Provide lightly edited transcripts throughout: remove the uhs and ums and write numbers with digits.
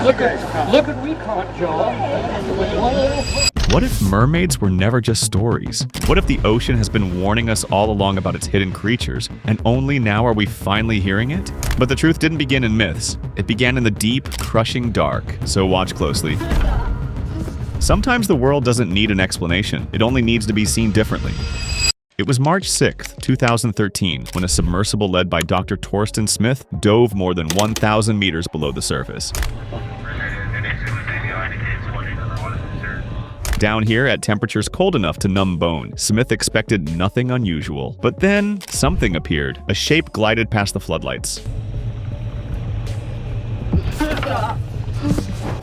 Look what we caught, Joel. What if mermaids were never just stories? What if the ocean has been warning us all along about its hidden creatures, and only now are we finally hearing it? But the truth didn't begin in myths. It began in the deep, crushing dark, so watch closely. Sometimes the world doesn't need an explanation, it only needs to be seen differently. It was March 6, 2013, when a submersible led by Dr. Torsten Smith dove more than 1,000 meters below the surface. Down here, at temperatures cold enough to numb bone, Smith expected nothing unusual. But then, something appeared. A shape glided past the floodlights.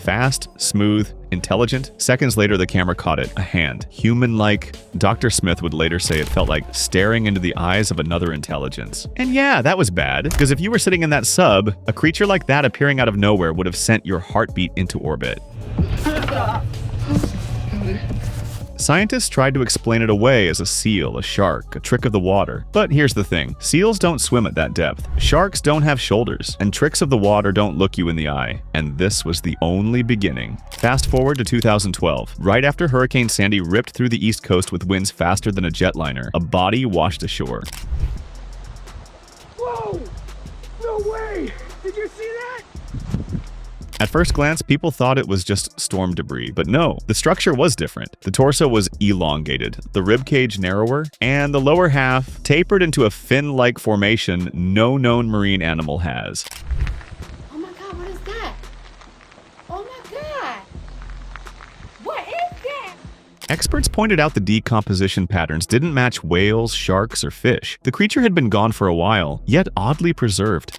Fast, smooth, intelligent. Seconds later, the camera caught it. A hand. Human-like. Dr. Smith would later say it felt like staring into the eyes of another intelligence. And yeah, that was bad, because if you were sitting in that sub, a creature like that appearing out of nowhere would have sent your heartbeat into orbit. Scientists tried to explain it away as a seal, a shark, a trick of the water. But here's the thing. Seals don't swim at that depth. Sharks don't have shoulders. And tricks of the water don't look you in the eye. And this was the only beginning. Fast forward to 2012. Right after Hurricane Sandy ripped through the East Coast with winds faster than a jetliner, a body washed ashore. Whoa! No way! Did you see that? At first glance, people thought it was just storm debris, but no, the structure was different. The torso was elongated, the ribcage narrower, and the lower half tapered into a fin-like formation no known marine animal has. Oh my God, what is that? Oh my God! What is that? Experts pointed out the decomposition patterns didn't match whales, sharks, or fish. The creature had been gone for a while, yet oddly preserved.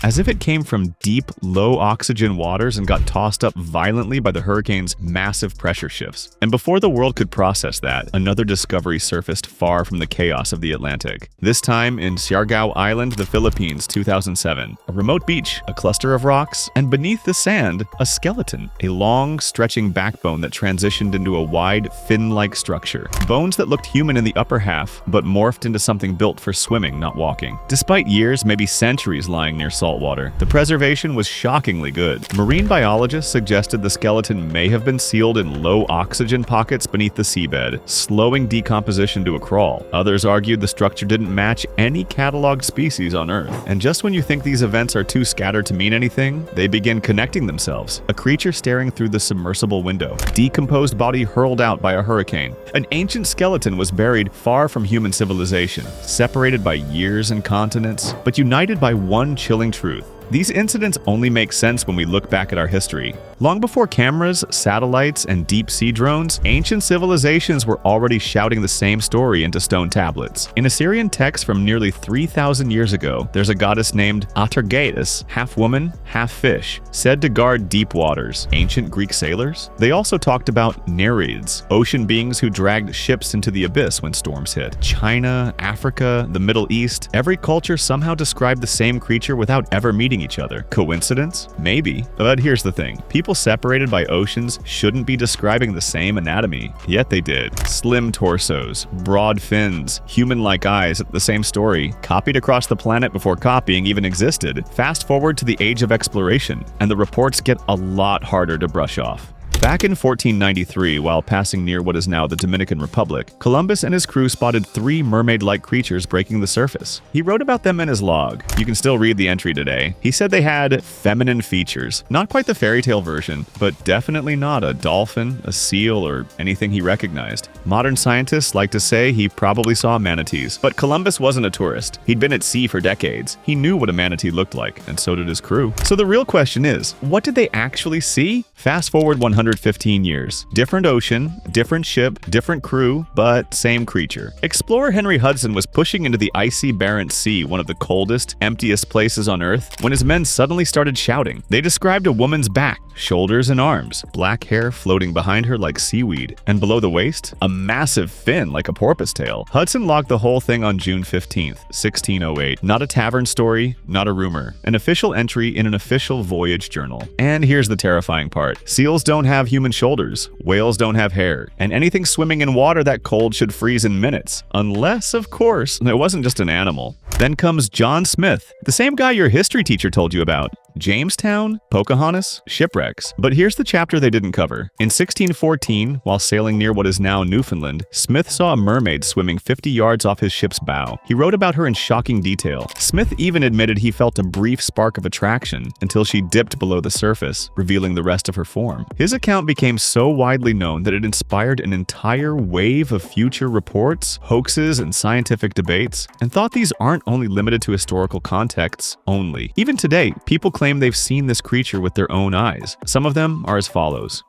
As if it came from deep, low-oxygen waters and got tossed up violently by the hurricane's massive pressure shifts. And before the world could process that, another discovery surfaced far from the chaos of the Atlantic. This time in Siargao Island, the Philippines, 2007. A remote beach, a cluster of rocks, and beneath the sand, a skeleton. A long, stretching backbone that transitioned into a wide, fin-like structure. Bones that looked human in the upper half, but morphed into something built for swimming, not walking. Despite years, maybe centuries lying near salt water, the preservation was shockingly good. Marine biologists suggested the skeleton may have been sealed in low oxygen pockets beneath the seabed, slowing decomposition to a crawl. Others argued the structure didn't match any cataloged species on Earth. And just when you think these events are too scattered to mean anything, they begin connecting themselves. A creature staring through the submersible window, decomposed body hurled out by a hurricane. An ancient skeleton was buried far from human civilization, separated by years and continents, but united by one chilling truth. These incidents only make sense when we look back at our history. Long before cameras, satellites, and deep-sea drones, ancient civilizations were already shouting the same story into stone tablets. In Assyrian texts from nearly 3,000 years ago, there's a goddess named Atargatis, half woman, half fish, said to guard deep waters. Ancient Greek sailors? They also talked about Nereids, ocean beings who dragged ships into the abyss when storms hit. China, Africa, the Middle East, every culture somehow described the same creature without ever meeting each other. Coincidence? Maybe. But here's the thing. People separated by oceans shouldn't be describing the same anatomy, yet they did. Slim torsos, broad fins, human-like eyes, the same story, copied across the planet before copying even existed. Fast forward to the age of exploration, and the reports get a lot harder to brush off. Back in 1493, while passing near what is now the Dominican Republic, Columbus and his crew spotted 3 mermaid-like creatures breaking the surface. He wrote about them in his log. You can still read the entry today. He said they had feminine features. Not quite the fairy tale version, but definitely not a dolphin, a seal, or anything he recognized. Modern scientists like to say he probably saw manatees, but Columbus wasn't a tourist. He'd been at sea for decades. He knew what a manatee looked like, and so did his crew. So the real question is, what did they actually see? Fast forward 115 years. Different ocean, different ship, different crew, but same creature. Explorer Henry Hudson was pushing into the icy Barents Sea, one of the coldest, emptiest places on Earth, when his men suddenly started shouting. They described a woman's back, shoulders and arms, black hair floating behind her like seaweed, and below the waist, a massive fin like a porpoise tail. Hudson logged the whole thing on June 15th, 1608. Not a tavern story, not a rumor. An official entry in an official voyage journal. And here's the terrifying part. Seals don't have human shoulders, whales don't have hair, and anything swimming in water that cold should freeze in minutes. Unless, of course, it wasn't just an animal. Then comes John Smith, the same guy your history teacher told you about. Jamestown, Pocahontas, shipwrecks. But here's the chapter they didn't cover. In 1614, while sailing near what is now Newfoundland, Smith saw a mermaid swimming 50 yards off his ship's bow. He wrote about her in shocking detail. Smith even admitted he felt a brief spark of attraction until she dipped below the surface, revealing the rest of her form. His account became so widely known that it inspired an entire wave of future reports, hoaxes, and scientific debates, and thought these aren't only limited to historical contexts only. Even today, people claim they've seen this creature with their own eyes. Some of them are as follows.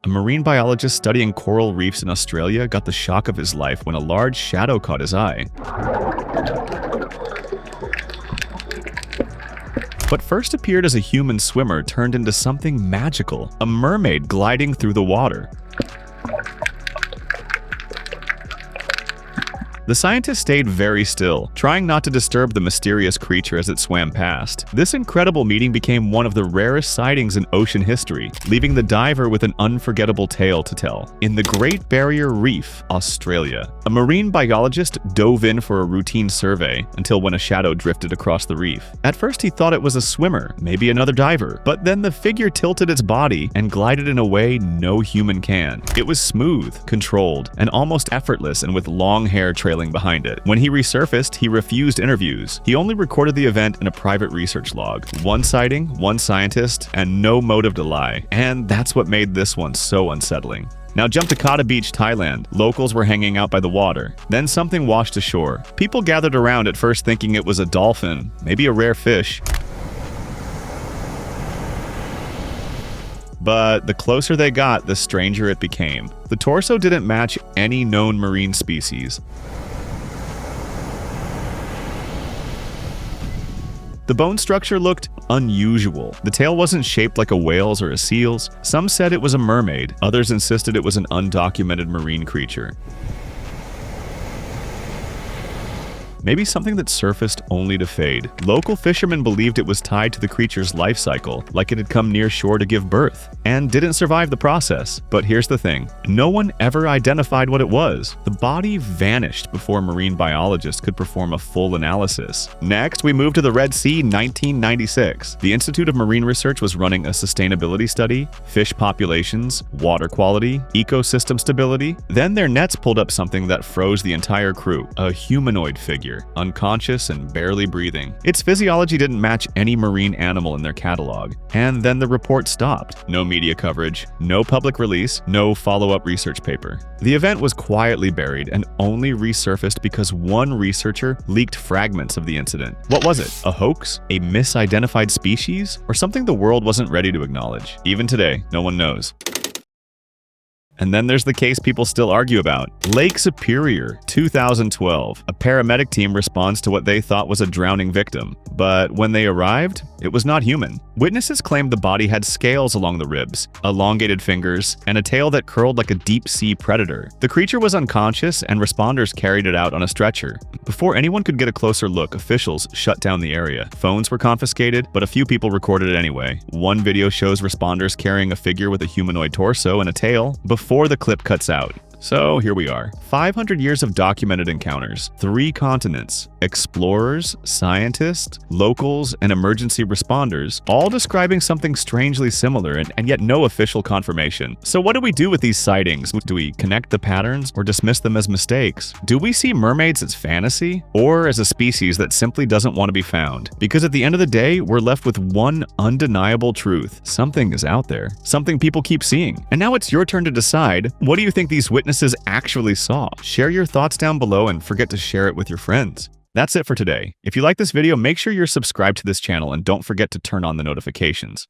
A marine biologist studying coral reefs in Australia got the shock of his life when a large shadow caught his eye. What first appeared as a human swimmer turned into something magical, a mermaid gliding through the water. The scientists stayed very still, trying not to disturb the mysterious creature as it swam past. This incredible meeting became one of the rarest sightings in ocean history, leaving the diver with an unforgettable tale to tell. In the Great Barrier Reef, Australia, a marine biologist dove in for a routine survey until when a shadow drifted across the reef. At first he thought it was a swimmer, maybe another diver, but then the figure tilted its body and glided in a way no human can. It was smooth, controlled, and almost effortless, and with long hair trailing behind it. When he resurfaced, he refused interviews. He only recorded the event in a private research log. One sighting, one scientist, and no motive to lie. And that's what made this one so unsettling. Now jump to Kata Beach, Thailand. Locals were hanging out by the water. Then something washed ashore. People gathered around at first thinking it was a dolphin, maybe a rare fish. But the closer they got, the stranger it became. The torso didn't match any known marine species. The bone structure looked unusual. The tail wasn't shaped like a whale's or a seal's. Some said it was a mermaid. Others insisted it was an undocumented marine creature. Maybe something that surfaced only to fade. Local fishermen believed it was tied to the creature's life cycle, like it had come near shore to give birth, and didn't survive the process. But here's the thing, no one ever identified what it was. The body vanished before marine biologists could perform a full analysis. Next, we move to the Red Sea, 1996. The Institute of Marine Research was running a sustainability study, fish populations, water quality, ecosystem stability. Then their nets pulled up something that froze the entire crew, a humanoid figure, unconscious and barely breathing. Its physiology didn't match any marine animal in their catalog. And then the report stopped. No media coverage, no public release, no follow-up research paper. The event was quietly buried and only resurfaced because one researcher leaked fragments of the incident. What was it? A hoax? A misidentified species? Or something the world wasn't ready to acknowledge? Even today, no one knows. And then there's the case people still argue about. Lake Superior, 2012. A paramedic team responds to what they thought was a drowning victim. But when they arrived, it was not human. Witnesses claimed the body had scales along the ribs, elongated fingers, and a tail that curled like a deep-sea predator. The creature was unconscious, and responders carried it out on a stretcher. Before anyone could get a closer look, officials shut down the area. Phones were confiscated, but a few people recorded it anyway. One video shows responders carrying a figure with a humanoid torso and a tail before the clip cuts out. So here we are. 500 years of documented encounters, 3 continents, explorers, scientists, locals, and emergency responders, all describing something strangely similar and yet no official confirmation. So what do we do with these sightings? Do we connect the patterns or dismiss them as mistakes? Do we see mermaids as fantasy or as a species that simply doesn't want to be found? Because at the end of the day, we're left with one undeniable truth. Something is out there. Something people keep seeing. And now it's your turn to decide, what do you think these witnesses actually saw? Share your thoughts down below and forget to share it with your friends. That's it for today. If you like this video, make sure you're subscribed to this channel and don't forget to turn on the notifications.